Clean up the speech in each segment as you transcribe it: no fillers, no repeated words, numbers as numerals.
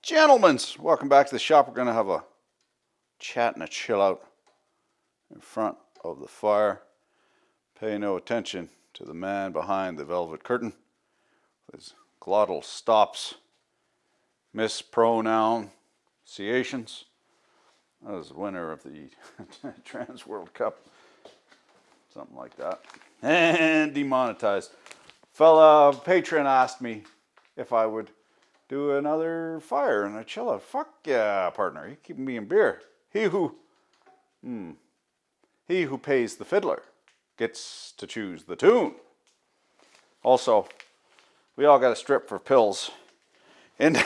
Gentlemen, welcome back to the shop. We're going to have a chat and a chill out in front of the fire. Pay no attention to the man behind the velvet curtain. His glottal stops, mispronunciations. That was the winner of the Trans World Cup. Something like that. And demonetized. Fella patron asked me if I would do another fire and a chill out. Fuck yeah, partner. You keeping me in beer. He who pays the fiddler gets to choose the tune. Also, we all got a strip for pills. In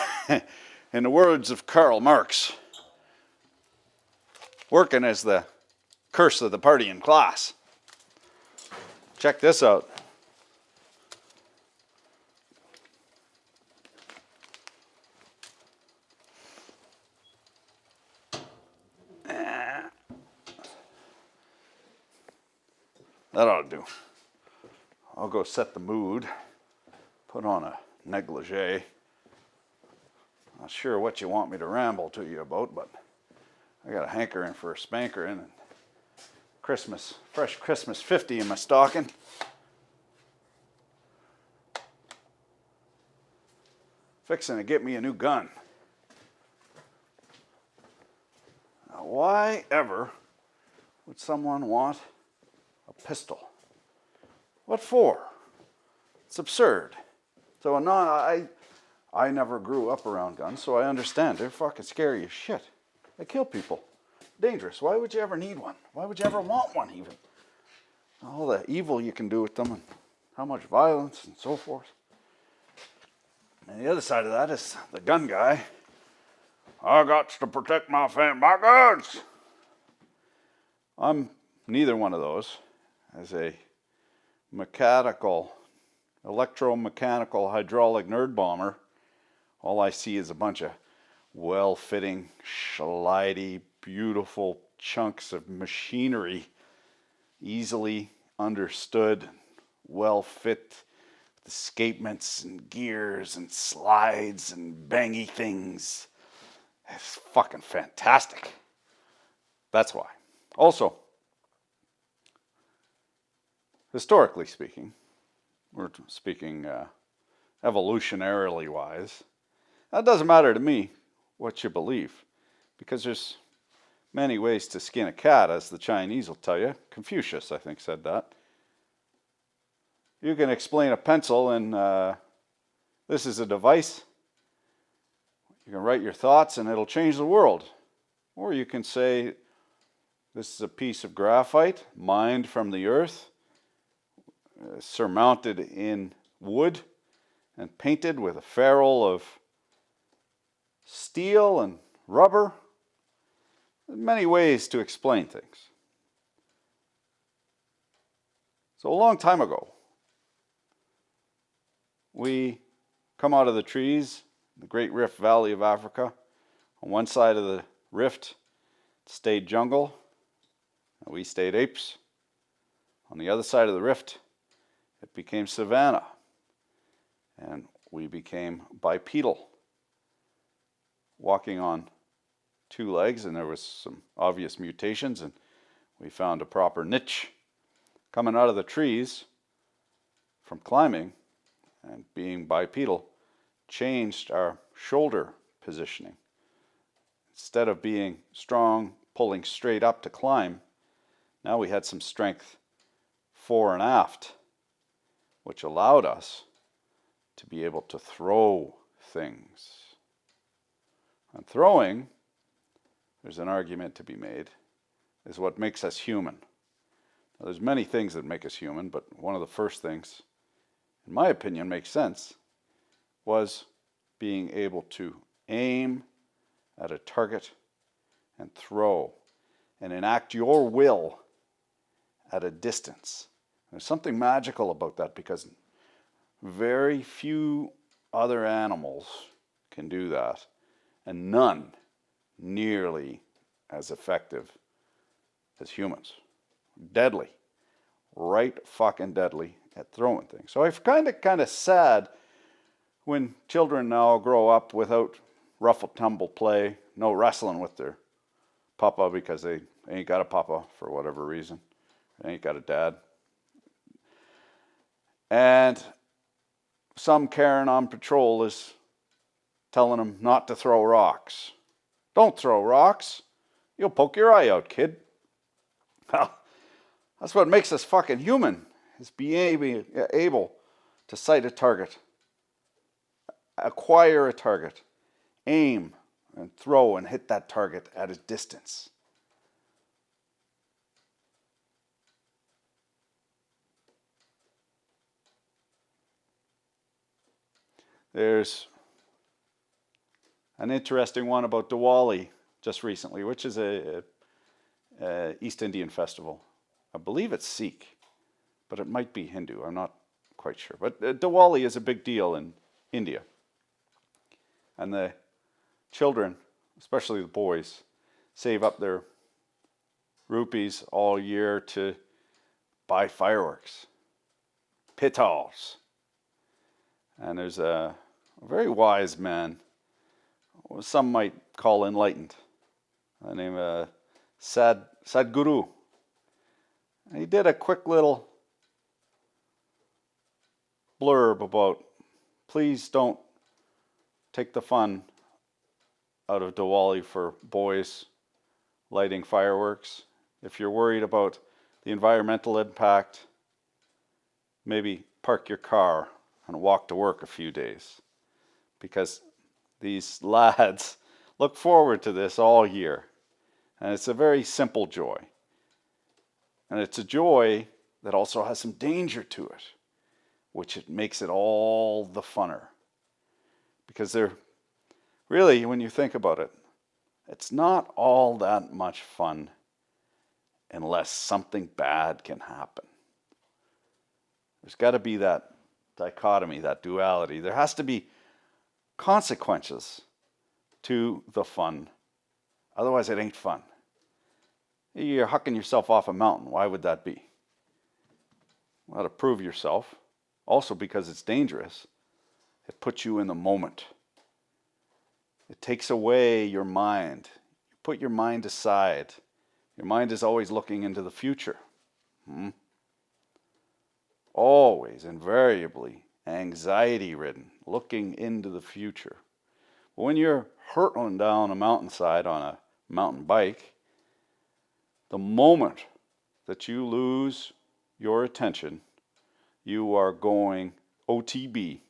the words of Karl Marx, working is the curse of the partying class. Check this out. That ought to do. I'll go set the mood, put on a negligee. Not sure what you want me to ramble to you about, but I got a hankering for a spankering and Christmas, fresh Christmas 50 in my stocking. Fixing to get me a new gun. Now, why ever would someone want a pistol? What for? It's absurd. So I never grew up around guns, so I understand. They're fucking scary as shit. They kill people. Dangerous. Why would you ever need one? Why would you ever want one even? All the evil you can do with them and how much violence and so forth. And the other side of that is the gun guy. I got to protect my guns. I'm neither one of those. As a electromechanical hydraulic nerd bomber, all I see is a bunch of well-fitting, slidey, beautiful chunks of machinery, easily understood, well-fit, with escapements and gears and slides and bangy things. It's fucking fantastic. That's why. Also, historically speaking, we're speaking evolutionarily wise, that doesn't matter to me what you believe, because there's many ways to skin a cat, as the Chinese will tell you. Confucius, I think, said that. You can explain a pencil and this is a device. You can write your thoughts and it'll change the world. Or you can say, this is a piece of graphite mined from the earth, surmounted in wood and painted with a ferrule of steel and rubber. There's many ways to explain things. So a long time ago, we come out of the trees, the Great Rift Valley of Africa. On one side of the rift stayed jungle, and we stayed apes. On the other side of the rift, it became savanna, and we became bipedal, walking on two legs, and there was some obvious mutations, and we found a proper niche. Coming out of the trees from climbing and being bipedal changed our shoulder positioning. Instead of being strong, pulling straight up to climb, now we had some strength fore and aft, which allowed us to be able to throw things. And throwing, there's an argument to be made, is what makes us human. Now, there's many things that make us human, but one of the first things, in my opinion, makes sense, was being able to aim at a target and throw and enact your will at a distance. There's something magical about that, because very few other animals can do that, and none nearly as effective as humans. Deadly. Right fucking deadly at throwing things. So I kind of sad when children now grow up without rough tumble play, no wrestling with their papa because they ain't got a papa for whatever reason. They ain't got a dad. And some Karen on patrol is telling them not to throw rocks. Don't throw rocks. You'll poke your eye out, kid. Well, that's what makes us fucking human, is being able to sight a target, acquire a target, aim and throw and hit that target at a distance. There's an interesting one about Diwali just recently, which is a East Indian festival. I believe it's Sikh, but it might be Hindu. I'm not quite sure. But Diwali is a big deal in India. And the children, especially the boys, save up their rupees all year to buy fireworks, pitals. And there's a very wise man, some might call enlightened, named Sadhguru. And he did a quick little blurb about, please don't take the fun out of Diwali for boys lighting fireworks. If you're worried about the environmental impact, maybe park your car and walk to work a few days, because these lads look forward to this all year. And it's a very simple joy. And it's a joy that also has some danger to it, which it makes it all the funner. Because they're really, when you think about it, it's not all that much fun unless something bad can happen. There's got to be that dichotomy, that duality. There has to be consequences to the fun. Otherwise, it ain't fun. You're hucking yourself off a mountain. Why would that be? Well, to prove yourself. Also because it's dangerous. It puts you in the moment. It takes away your mind. You put your mind aside. Your mind is always looking into the future. Always, invariably, anxiety-ridden, looking into the future. But when you're hurtling down a mountainside on a mountain bike, the moment that you lose your attention, you are going OTB,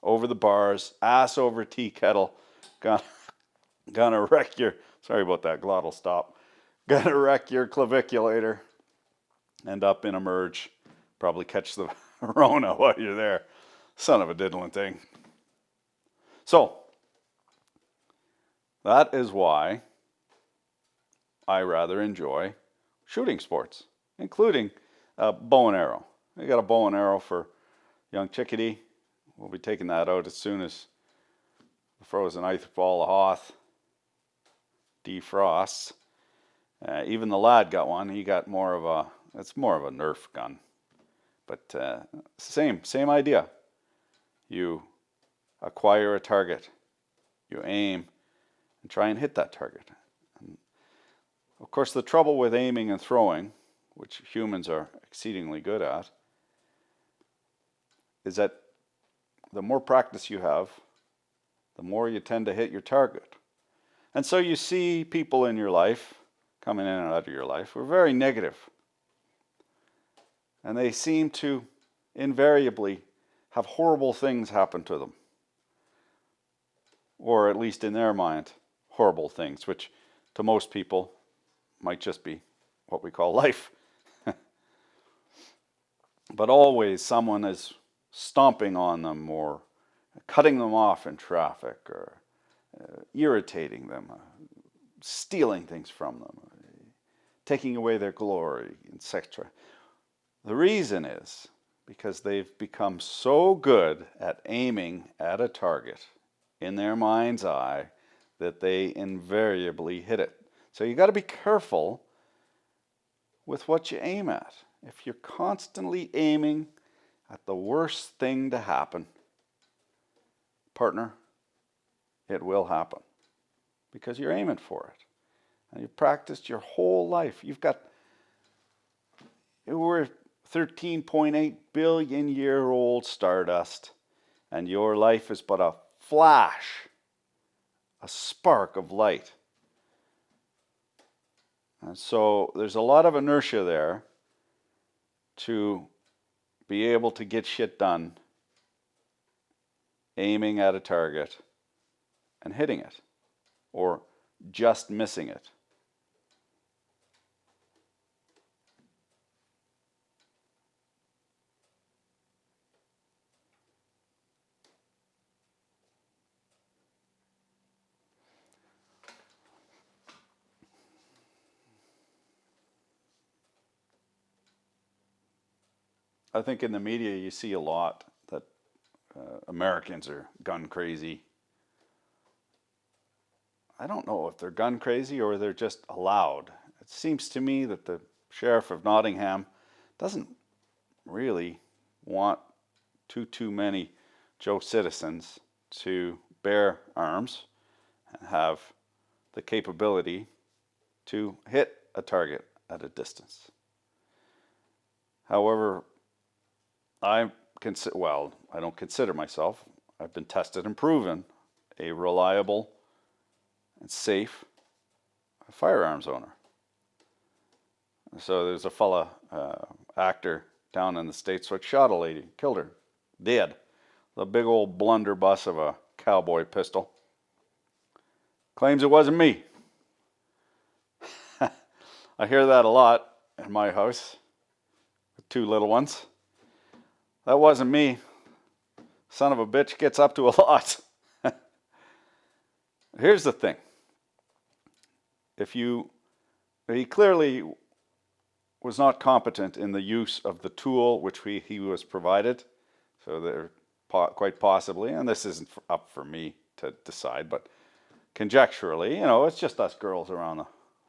over the bars, ass over tea kettle, gonna wreck your, sorry about that, glottal stop, gonna wreck your claviculator, end up in a merge, probably catch the Rona while you're there. Son of a diddling thing. So, that is why I rather enjoy shooting sports, including bow and arrow. I got a bow and arrow for young chickadee. We'll be taking that out as soon as the frozen ice ball of Hoth defrosts. Even the lad got one. He got more of a, it's more of a Nerf gun. But same idea. You acquire a target, you aim, and try and hit that target. And of course, the trouble with aiming and throwing, which humans are exceedingly good at, is that the more practice you have, the more you tend to hit your target. And so you see people in your life, coming in and out of your life, who are very negative. And they seem to invariably have horrible things happen to them. Or at least in their mind, horrible things, which to most people might just be what we call life. But always someone is stomping on them or cutting them off in traffic or irritating them, stealing things from them, taking away their glory, etc. The reason is because they've become so good at aiming at a target in their mind's eye that they invariably hit it. So you got to be careful with what you aim at. If you're constantly aiming at the worst thing to happen, partner, it will happen. because you're aiming for it. And you've practiced your whole life. We're 13.8 billion year old stardust, and your life is but a flash, a spark of light. And so there's a lot of inertia there to be able to get shit done, aiming at a target and hitting it, or just missing it. I think in the media you see a lot that Americans are gun crazy. I don't know if they're gun crazy or they're just allowed. It seems to me that the sheriff of Nottingham doesn't really want too many Joe citizens to bear arms and have the capability to hit a target at a distance. However, I don't consider myself, I've been tested and proven a reliable and safe firearms owner. So there's a fella, actor down in the States, which shot a lady, killed her, dead. The big old blunderbuss of a cowboy pistol. Claims it wasn't me. I hear that a lot in my house with two little ones. That wasn't me. Son of a bitch gets up to a lot. Here's the thing. He clearly was not competent in the use of the tool which he was provided. So there quite possibly, and this isn't up for me to decide, but conjecturally, it's just us girls around the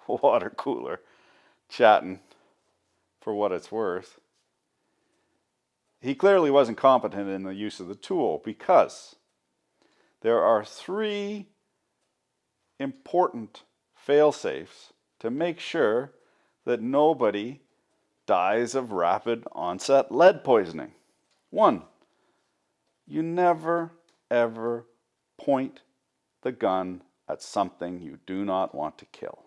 water cooler chatting for what it's worth. He clearly wasn't competent in the use of the tool because there are 3 important fail-safes to make sure that nobody dies of rapid onset lead poisoning. 1, you never ever point the gun at something you do not want to kill.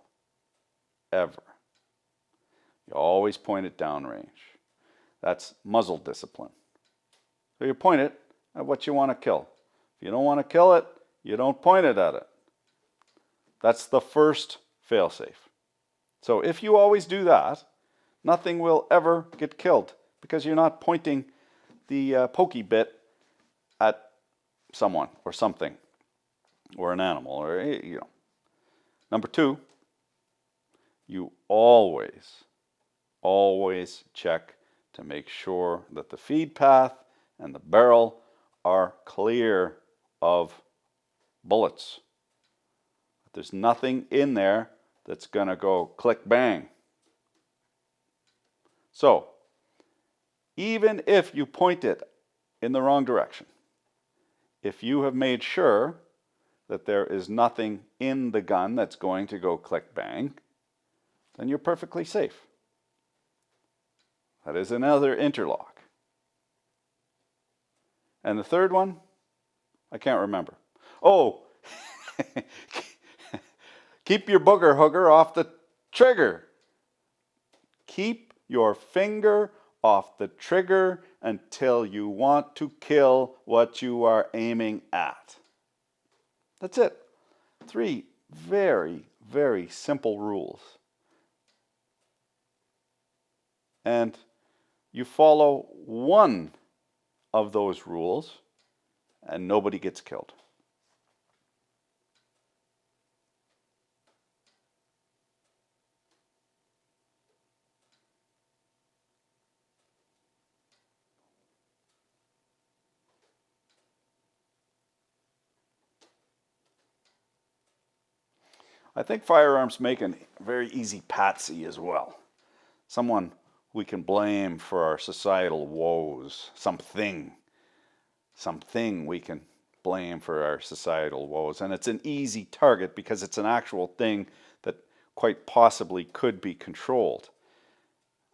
Ever. You always point it downrange. That's muzzle discipline. So you point it at what you want to kill. If you don't want to kill it, you don't point it at it. That's the first fail-safe. So if you always do that, nothing will ever get killed because you're not pointing the pokey bit at someone or something or an animal or Number 2, you always check to make sure that the feed path and the barrel are clear of bullets. There's nothing in there that's going to go click bang. So, even if you point it in the wrong direction, if you have made sure that there is nothing in the gun that's going to go click bang, then you're perfectly safe. That is another interlock. And the third one, I can't remember. Oh, keep your booger hooker off the trigger. Keep your finger off the trigger until you want to kill what you are aiming at. That's it. 3 very, very simple rules. And you follow one of those rules and nobody gets killed. I think firearms make a very easy patsy as well. Someone we can blame for our societal woes. Something we can blame for our societal woes. And it's an easy target because it's an actual thing that quite possibly could be controlled.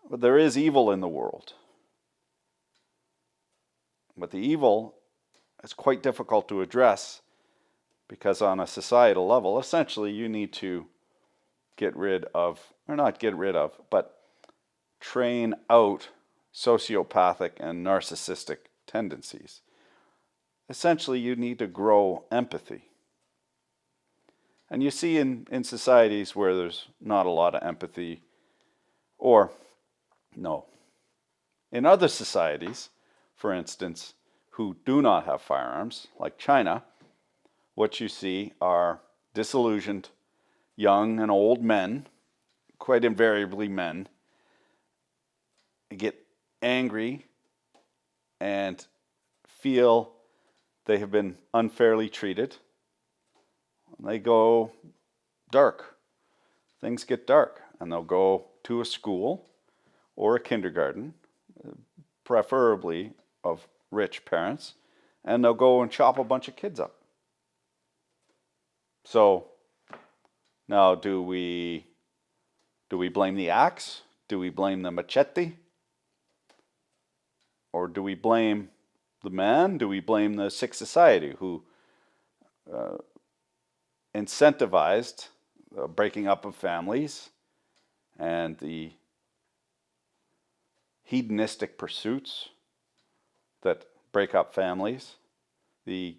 But there is evil in the world. But the evil is quite difficult to address because on a societal level, essentially you need to get rid of, or not get rid of, but train out sociopathic and narcissistic tendencies. Essentially, you need to grow empathy. And you see in societies where there's not a lot of empathy, or no, in other societies, for instance, who do not have firearms, like China, what you see are disillusioned young and old men, quite invariably men, get angry and feel they have been unfairly treated. They go dark. Things get dark, and they'll go to a school or a kindergarten, preferably of rich parents, and they'll go and chop a bunch of kids up. So now do we blame the axe? Do we blame the machete? Or do we blame the man? Do we blame the sick society who incentivized the breaking up of families and the hedonistic pursuits that break up families, the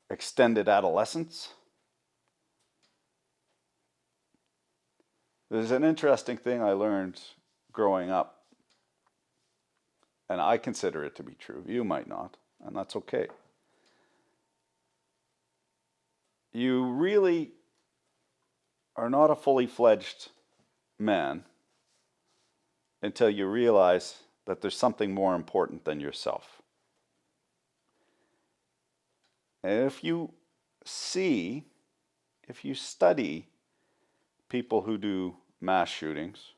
extended adolescence? There's an interesting thing I learned growing up, and I consider it to be true. You might not, and that's okay. You really are not a fully fledged man until you realize that there's something more important than yourself. And if you study people who do mass shootings,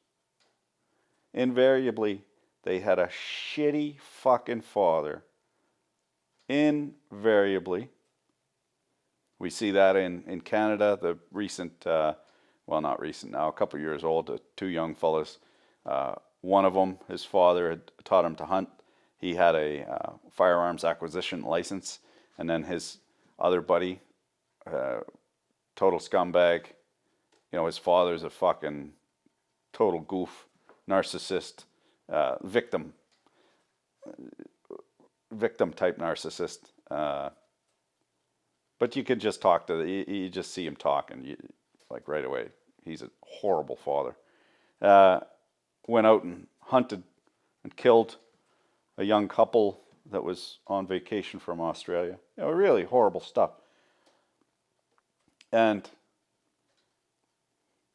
invariably they had a shitty fucking father. Invariably. We see that in Canada, the recent, well, not recent now, a couple years old, two young fellas. One of them, his father had taught him to hunt. He had a firearms acquisition license. And then his other buddy, total scumbag, his father's a fucking total goof, narcissist, victim type narcissist. But you could just talk to, you just see him talking, like right away. He's a horrible father. Went out and hunted and killed a young couple that was on vacation from Australia. Really horrible stuff. And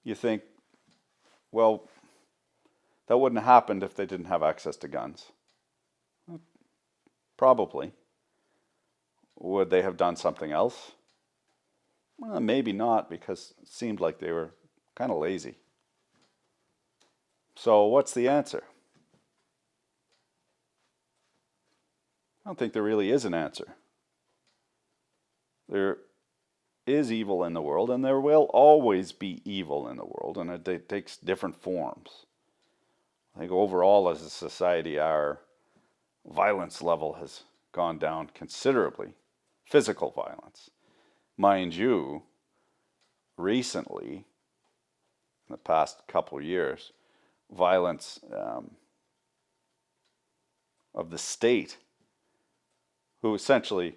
you think, well, that wouldn't have happened if they didn't have access to guns. Probably. Would they have done something else? Well, maybe not, because it seemed like they were kind of lazy. So what's the answer? I don't think there really is an answer. There is evil in the world, and there will always be evil in the world, and it takes different forms. I think overall as a society, our violence level has gone down considerably. Physical violence. Mind you, recently, in the past couple of years, violence of the state, who essentially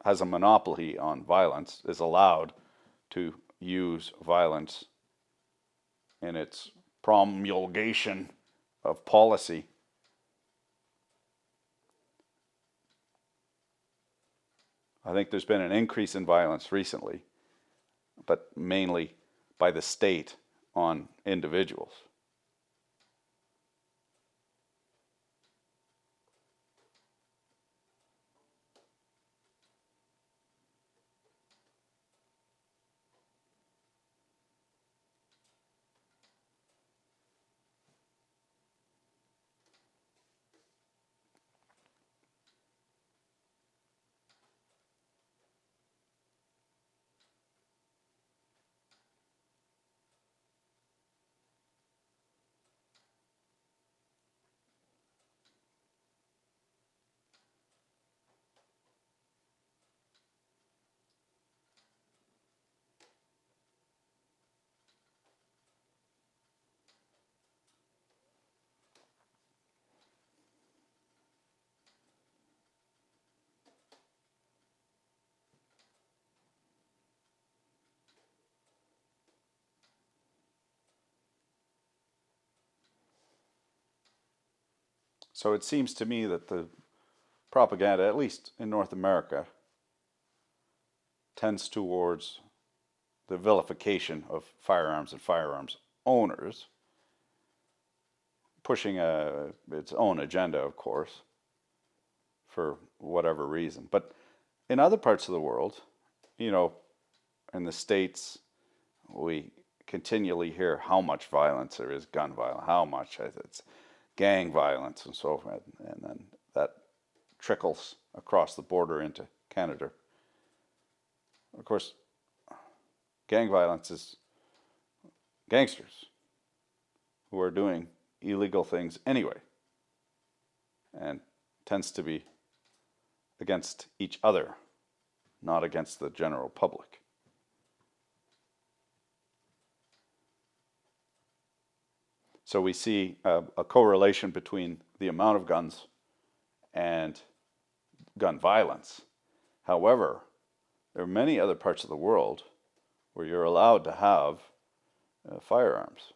has a monopoly on violence, is allowed to use violence in its promulgation of policy. I think there's been an increase in violence recently, but mainly by the state on individuals. So it seems to me that the propaganda, at least in North America, tends towards the vilification of firearms and firearms owners, pushing its own agenda, of course, for whatever reason. But in other parts of the world, you know, in the States, we continually hear how much violence there is, gun violence, how much it's gang violence and so forth, and then that trickles across the border into Canada. Of course, gang violence is gangsters who are doing illegal things anyway, and tends to be against each other, not against the general public. So we see a correlation between the amount of guns and gun violence. However, there are many other parts of the world where you're allowed to have firearms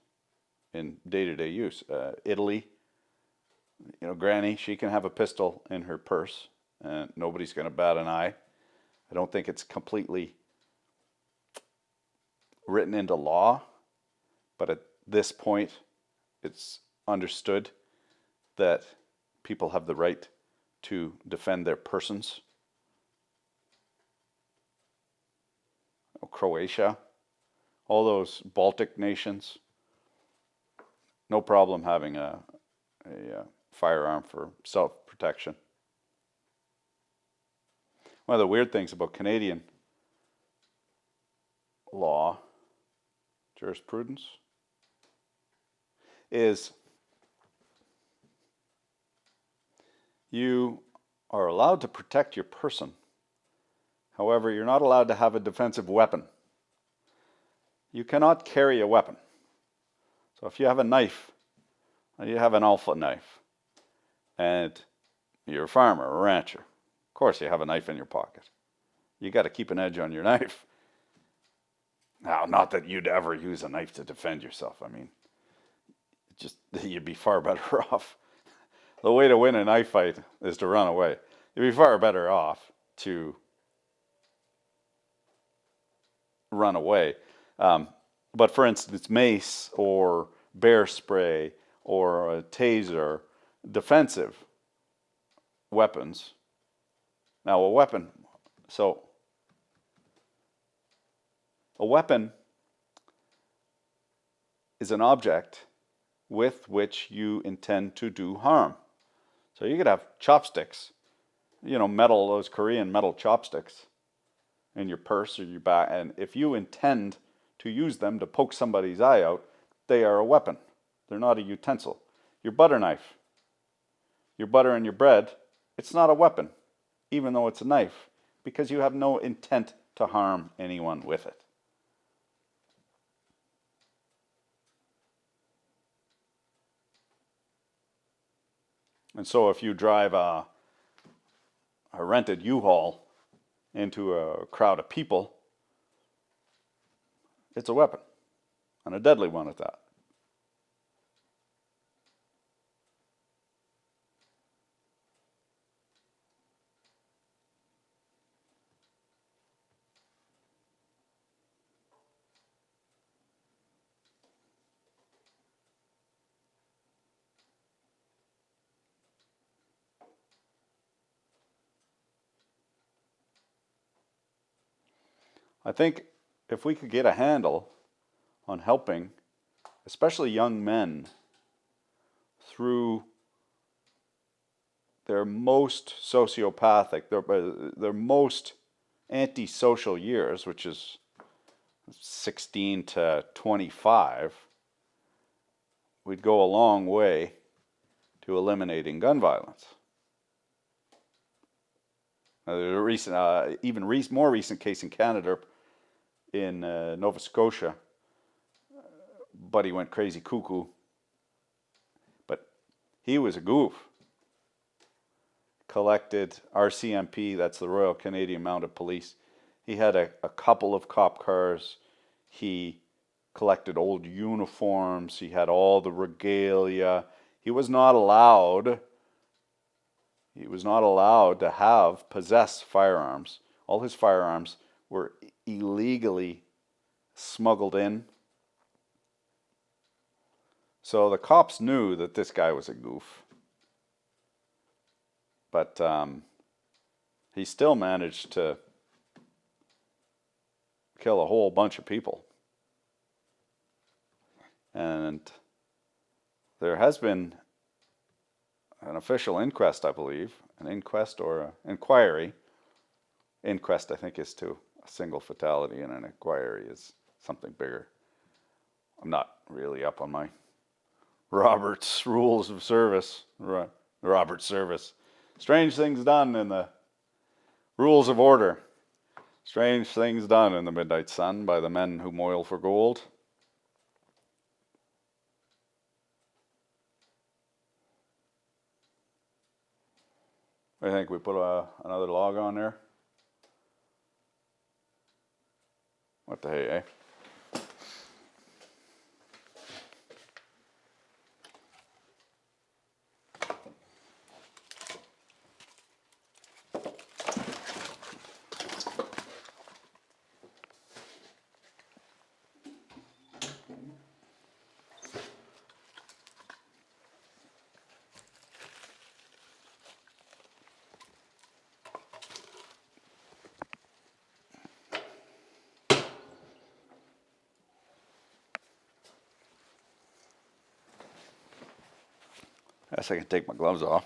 in day-to-day use. Italy, you know, Granny, she can have a pistol in her purse and nobody's going to bat an eye. I don't think it's completely written into law, but at this point, it's understood that people have the right to defend their persons. Croatia, all those Baltic nations, no problem having a firearm for self-protection. One of the weird things about Canadian law, jurisprudence, is you are allowed to protect your person. However, you're not allowed to have a defensive weapon. You cannot carry a weapon. So if you have a knife, you have an alpha knife, and you're a farmer, a rancher, of course you have a knife in your pocket. You got to keep an edge on your knife. Now, not that you'd ever use a knife to defend yourself. I mean, just you'd be far better off. The way to win a knife fight is to run away. You'd be far better off to run away. But for instance, mace or bear spray or a taser, defensive weapons. Now a weapon is an object with which you intend to do harm. So you could have chopsticks, you know, metal, those Korean metal chopsticks in your purse or your bag, and if you intend to use them to poke somebody's eye out, they are a weapon. They're not a utensil. Your butter knife, your butter and your bread, it's not a weapon, even though it's a knife, because you have no intent to harm anyone with it. And so if you drive a rented U-Haul into a crowd of people, it's a weapon, and a deadly one at that. I think if we could get a handle on helping, especially young men, through their most sociopathic, their most antisocial years, which is 16 to 25, we'd go a long way to eliminating gun violence. There's a recent, more recent case in Canada, in Nova Scotia. Buddy went crazy cuckoo, but he was a goof. Collected RCMP, that's the Royal Canadian Mounted Police. He had a couple of cop cars. He collected old uniforms. He had all the regalia. He was not allowed He was not allowed to possess firearms. All his firearms were illegally smuggled in. So the cops knew that this guy was a goof. But he still managed to kill a whole bunch of people. And there has been an official inquest, I believe, an inquest or an inquiry. Inquest, I think, is to a single fatality, and an inquiry is something bigger. I'm not really up on my Robert's Rules of Service, Robert's Service. Strange things done in the Rules of Order. Strange things done in the midnight sun by the men who moil for gold. I think we put another log on there. What the hey, eh? I guess I can take my gloves off.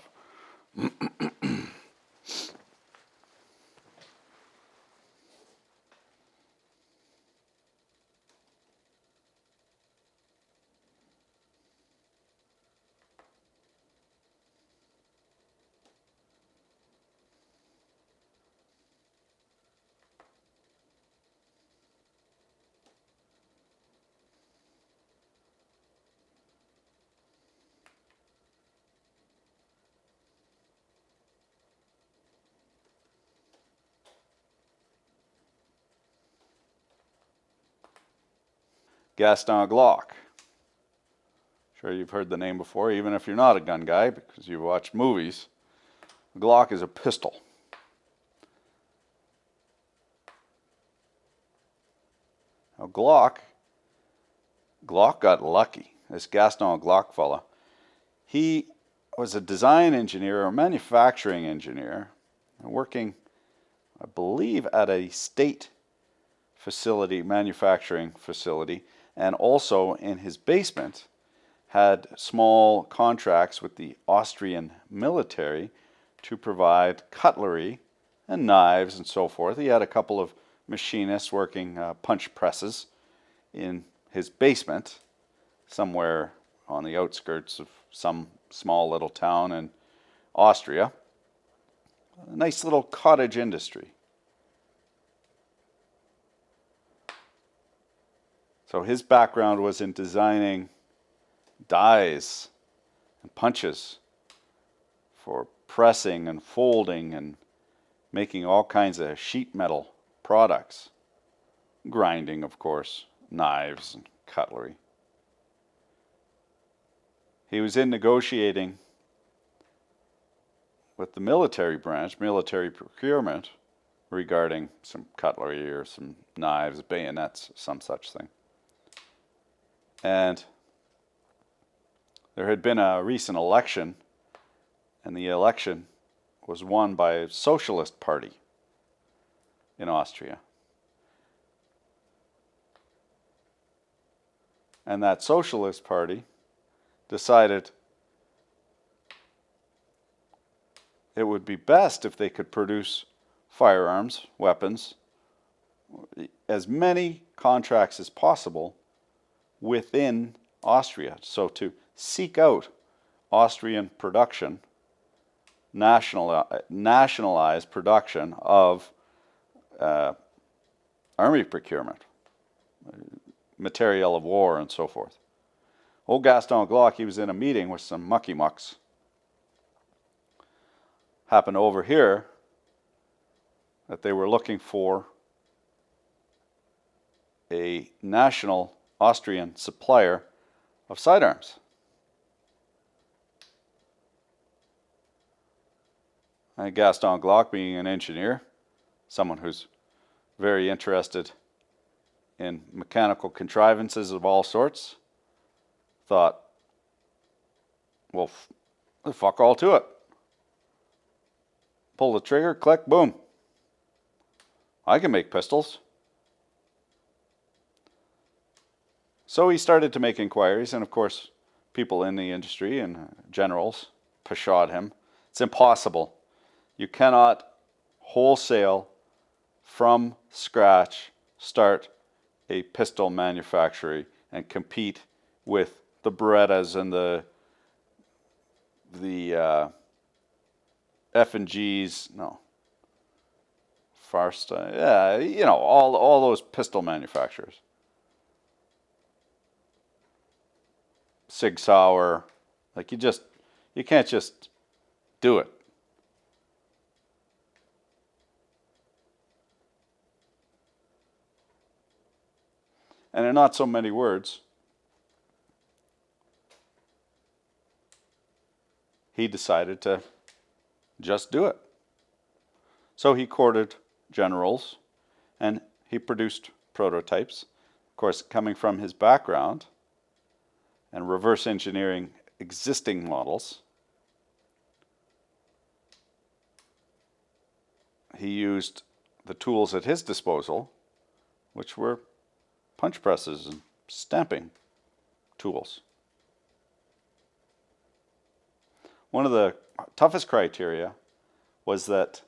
Gaston Glock. Sure, you've heard the name before, even if you're not a gun guy, because you've watched movies. A Glock is a pistol. Now, Glock got lucky. This Gaston Glock fella, he was a design engineer or manufacturing engineer, working, I believe, at a state facility, manufacturing facility, and also in his basement had small contracts with the Austrian military to provide cutlery and knives and so forth. He had a couple of machinists working punch presses in his basement somewhere on the outskirts of some small little town in Austria. A nice little cottage industry. So his background was in designing dies and punches for pressing and folding and making all kinds of sheet metal products. Grinding, of course, knives and cutlery. He was in negotiating with the military branch, military procurement, regarding some cutlery or some knives, bayonets, some such thing. And there had been a recent election, and the election was won by a socialist party in Austria. And that socialist party decided it would be best if they could produce firearms, weapons, as many contracts as possible within Austria. So to seek out Austrian production, nationalized production of army procurement, material of war and so forth. Old Gaston Glock, he was in a meeting with some mucky mucks. Happened to overhear that they were looking for a national Austrian supplier of sidearms. And Gaston Glock, being an engineer, someone who's very interested in mechanical contrivances of all sorts, thought, well, fuck all to it. Pull the trigger, click, boom. I can make pistols. So he started to make inquiries, and of course, people in the industry and generals pshawed him. It's impossible. You cannot wholesale from scratch start a pistol manufactory and compete with the Berettas and the F&Gs, no, Farstein, yeah, you know, all those pistol manufacturers. Sig Sauer, like you can't just do it. And in not so many words, he decided to just do it. So he courted generals and he produced prototypes. Of course, coming from his background and reverse engineering existing models, he used the tools at his disposal, which were punch presses and stamping tools. One of the toughest criteria was that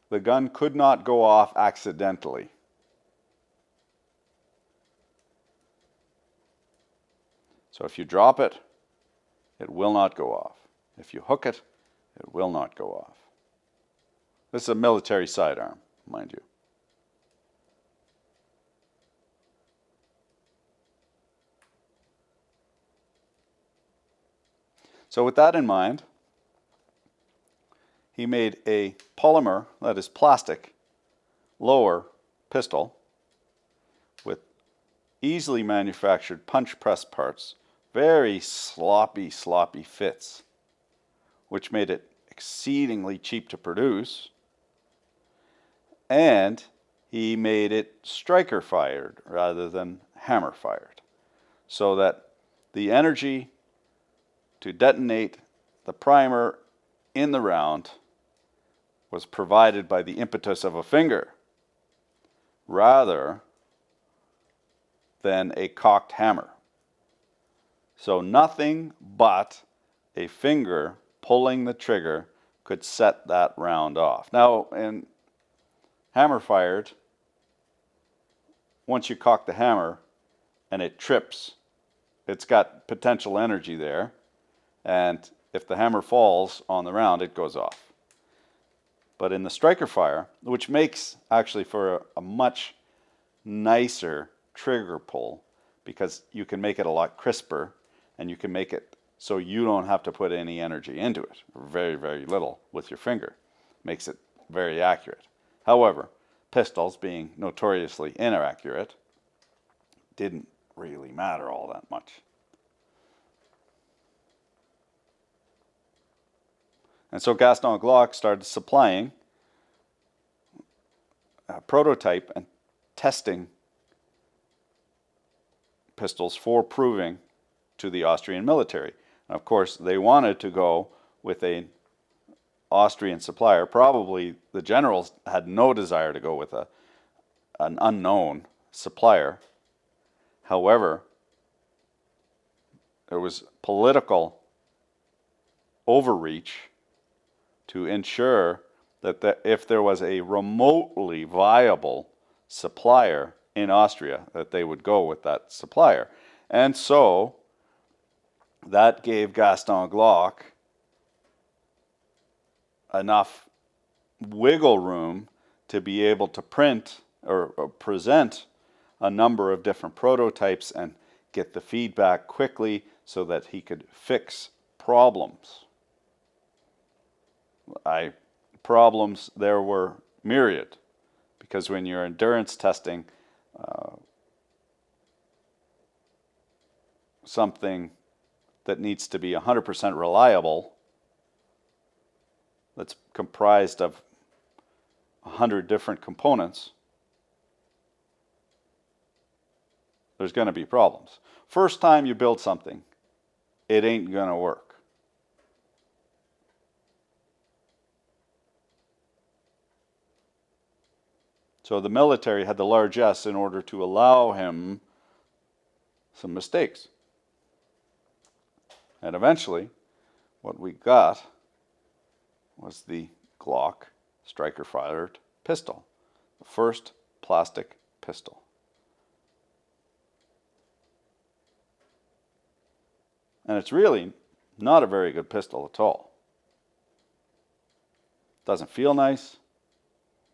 the gun could not go off accidentally. So if you drop it, it will not go off. If you hook it, it will not go off. This is a military sidearm, mind you. So with that in mind, he made a polymer, that is plastic, lower pistol with easily manufactured punch press parts, very sloppy fits, which made it exceedingly cheap to produce. And he made it striker fired rather than hammer fired, so that the energy to detonate the primer in the round was provided by the impetus of a finger rather than a cocked hammer. So nothing but a finger pulling the trigger could set that round off. Now, in hammer fired, once you cock the hammer and it trips, it's got potential energy there, and if the hammer falls on the round, it goes off. But in the striker fire, which makes actually for a much nicer trigger pull, because you can make it a lot crisper and you can make it so you don't have to put any energy into it, very, very little with your finger. Makes it very accurate. However, pistols, being notoriously inaccurate, didn't really matter all that much. And so Gaston Glock started supplying a prototype and testing pistols for proving to the Austrian military. And of course, they wanted to go with an Austrian supplier. Probably the generals had no desire to go with an unknown supplier. However, there was political overreach to ensure that if there was a remotely viable supplier in Austria, that they would go with that supplier. And so that gave Gaston Glock enough wiggle room to be able to print or present a number of different prototypes and get the feedback quickly so that he could fix problems. Problems there were myriad, because when you're endurance testing something that needs to be 100% reliable, that's comprised of 100 different components, there's going to be problems. First time you build something, it ain't going to work. So the military had the large S in order to allow him some mistakes. And eventually, what we got was the Glock striker-fired pistol, the first plastic pistol. And it's really not a very good pistol at all. Doesn't feel nice,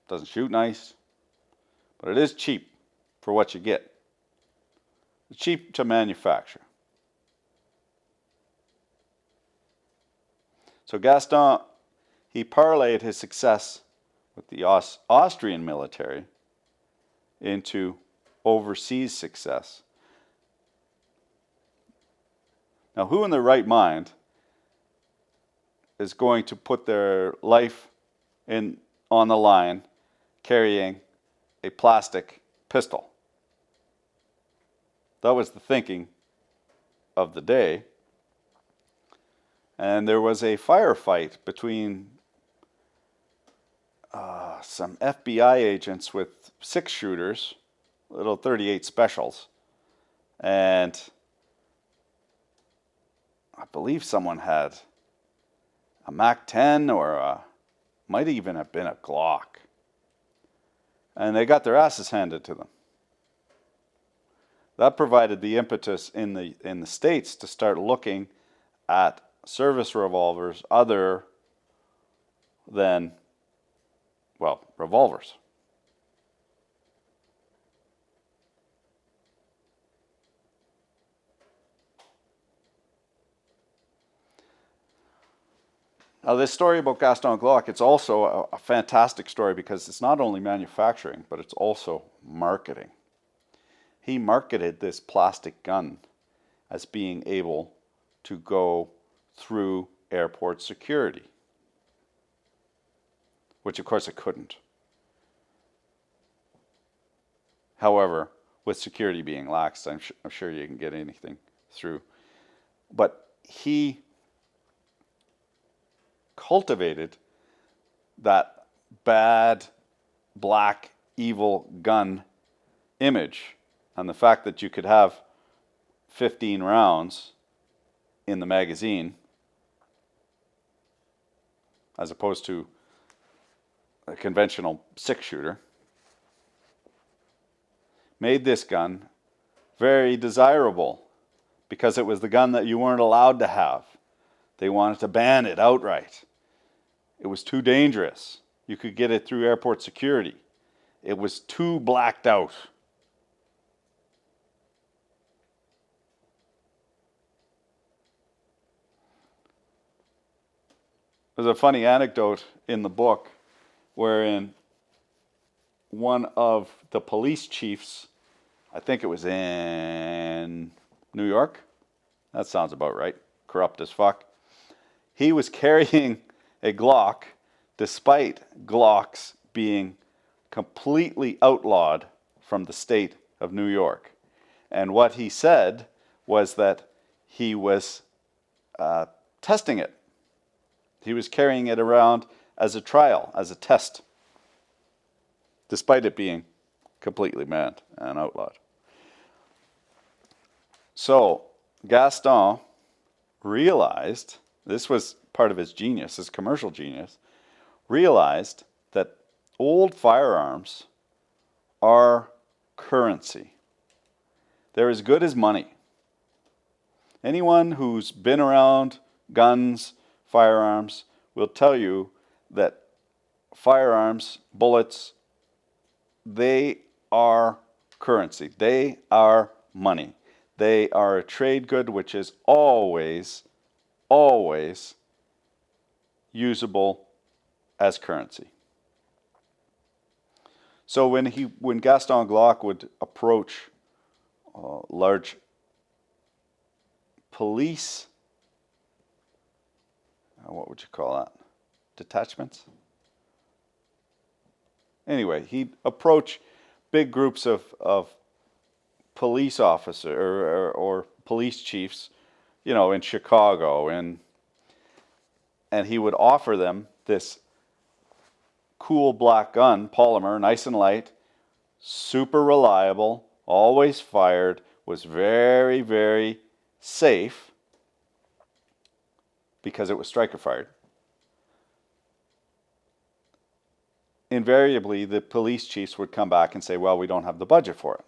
doesn't shoot nice, but it is cheap for what you get. It's cheap to manufacture. So Gaston, he parlayed his success with the Austrian military into overseas success. Now, who in their right mind is going to put their life on the line carrying a plastic pistol? That was the thinking of the day. And there was a firefight between some FBI agents with 6-shooters, little .38 specials, and I believe someone had a Mac-10 or might even have been a Glock. And they got their asses handed to them. That provided the impetus in the States to start looking at service revolvers other than, well, revolvers. Now, this story about Gaston Glock, it's also a fantastic story because it's not only manufacturing, but it's also marketing. He marketed this plastic gun as being able to go through airport security, which of course it couldn't. However, with security being lax, I'm sure you can get anything through. But he cultivated that bad, black, evil gun image, and the fact that you could have 15 rounds in the magazine as opposed to a conventional 6-shooter made this gun very desirable because it was the gun that you weren't allowed to have. They wanted to ban it outright. It was too dangerous. You could get it through airport security. It was too blacked out. There's a funny anecdote in the book wherein one of the police chiefs, I think it was in New York, that sounds about right, corrupt as fuck, he was carrying a Glock despite Glocks being completely outlawed from the state of New York. And what he said was that he was testing it. He was carrying it around as a trial, as a test, despite it being completely banned and outlawed. So Gaston realized, this was part of his genius, his commercial genius, realized that old firearms are currency. They're as good as money. Anyone who's been around guns, firearms, will tell you that firearms, bullets, they are currency. They are money. They are a trade good which is always, always usable as currency. So when Gaston Glock would approach large police, what would you call that? detachments. Anyway, he'd approach big groups of police officers or police chiefs, you know, in Chicago, and he would offer them this cool black gun, polymer, nice and light, super reliable, always fired, was very, very safe because it was striker fired. Invariably, the police chiefs would come back and say, well, we don't have the budget for it.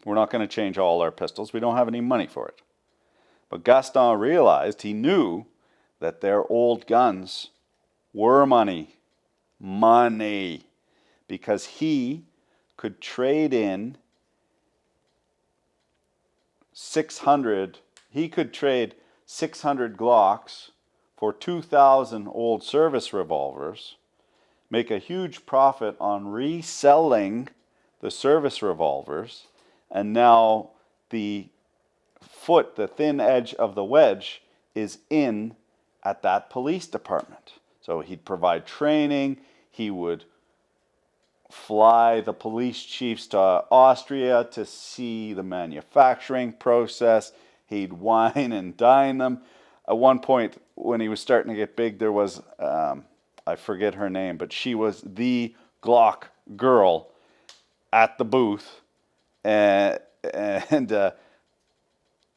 We're not going to change all our pistols. We don't have any money for it. But Gaston realized, he knew that their old guns were money. Money. Because he could trade in 600, he could trade 600 Glocks for 2,000 old service revolvers, make a huge profit on reselling the service revolvers, and now the thin edge of the wedge is in at that police department. So he'd provide training, he would fly the police chiefs to Austria to see the manufacturing process, he'd wine and dine them. At one point, when he was starting to get big, there was, I forget her name, but she was the Glock girl at the booth, and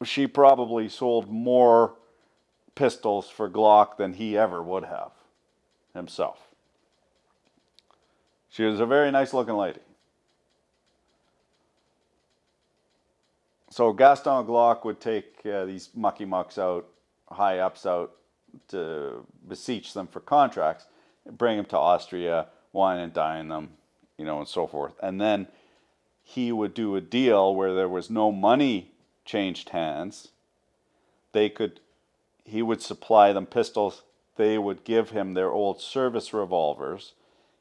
she probably sold more pistols for Glock than he ever would have himself. She was a very nice looking lady. So Gaston Glock would take these mucky mucks out, high ups out, to beseech them for contracts, bring them to Austria, wine and dine them, you know, and so forth. And then he would do a deal where there was no money changed hands. He would supply them pistols. They would give him their old service revolvers.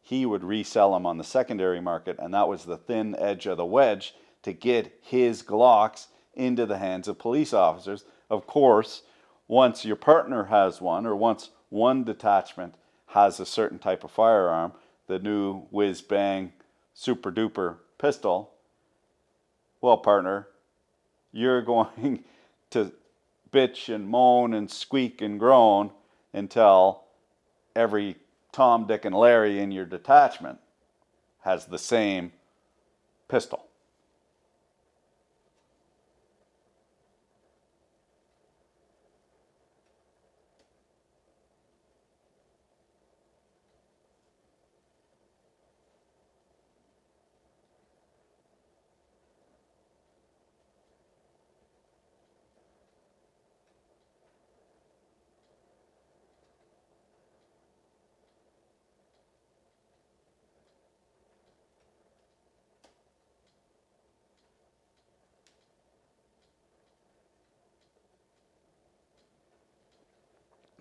He would resell them on the secondary market, and that was the thin edge of the wedge to get his Glocks into the hands of police officers. Of course, once your partner has one, or once one detachment has a certain type of firearm, the new whiz-bang super-duper pistol, well, partner, you're going to bitch and moan and squeak and groan until every Tom, Dick, and Larry in your detachment has the same pistol.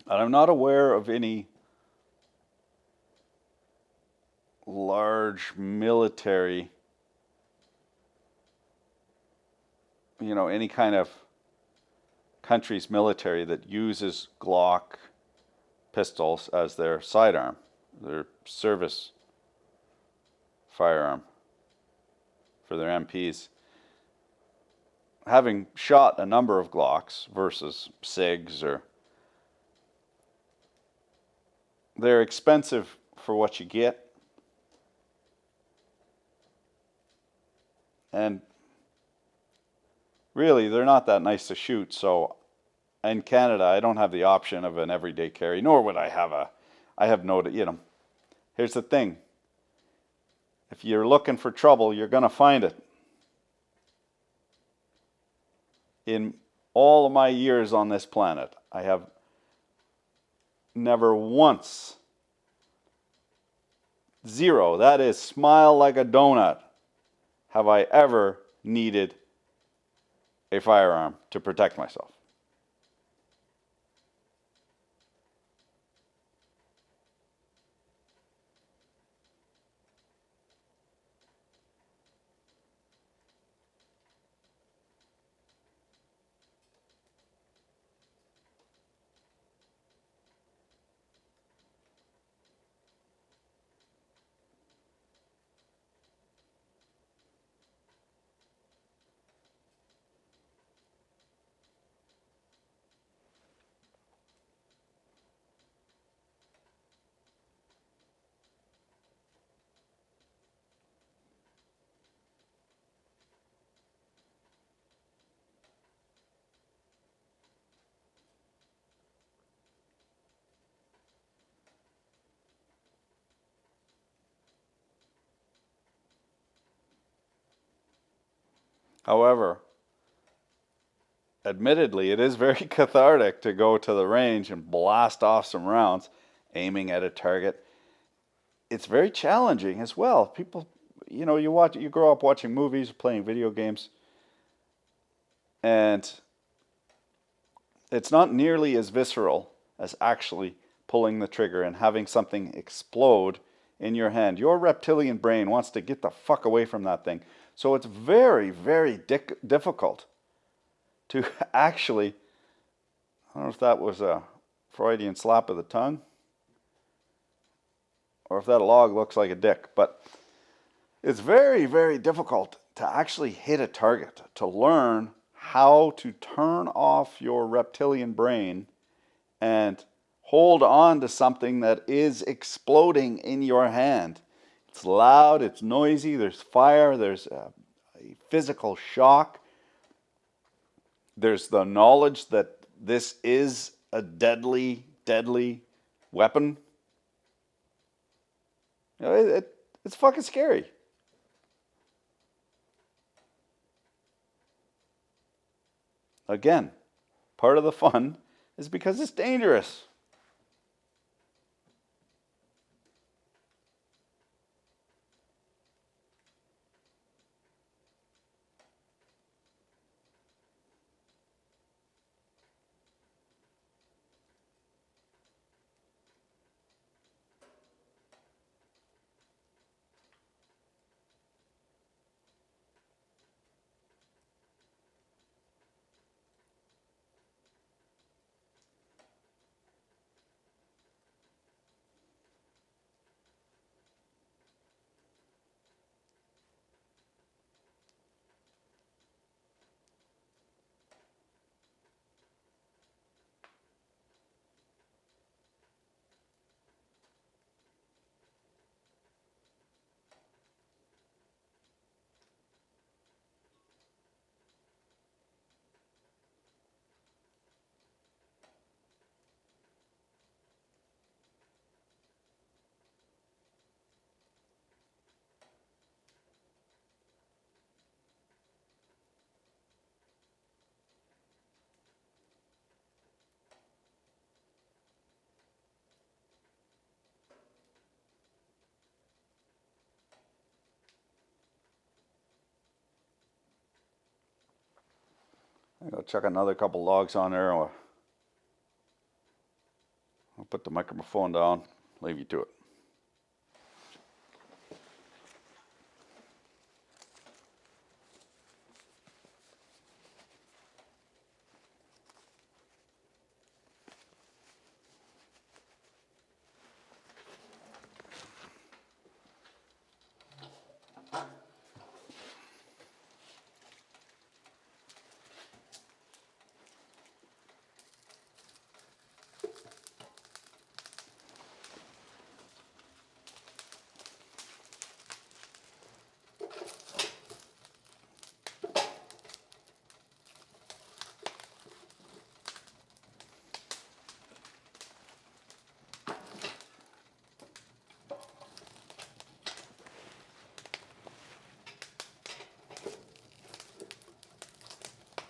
And I'm not aware of any large military, you know, any kind of country's military that uses Glock pistols as their sidearm, their service firearm for their MPs. Having shot a number of Glocks versus SIGs, they're expensive for what you get. And really, they're not that nice to shoot. So in Canada, I don't have the option of an everyday carry, nor would I have I have no, you know, here's the thing. If you're looking for trouble, you're going to find it. In all of my years on this planet, I have never once, zero, that is, smile like a donut, have I ever needed a firearm to protect myself. However, admittedly, it is very cathartic to go to the range and blast off some rounds, aiming at a target. It's very challenging as well. People, you know, you grow up watching movies, playing video games, and it's not nearly as visceral as actually pulling the trigger and having something explode in your hand. Your reptilian brain wants to get the fuck away from that thing. So it's very, very difficult to actually, I don't know if that was a Freudian slap of the tongue or if that log looks like a dick, but it's very, very difficult to actually hit a target, to learn how to turn off your reptilian brain and hold on to something that is exploding in your hand. It's loud, it's noisy, there's fire, there's a physical shock. There's the knowledge that this is a deadly, deadly weapon. You know, it's fucking scary. Again, part of the fun is because it's dangerous. I'll chuck another couple logs on there. I'll put the microphone down, leave you to it.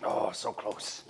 Oh, so close.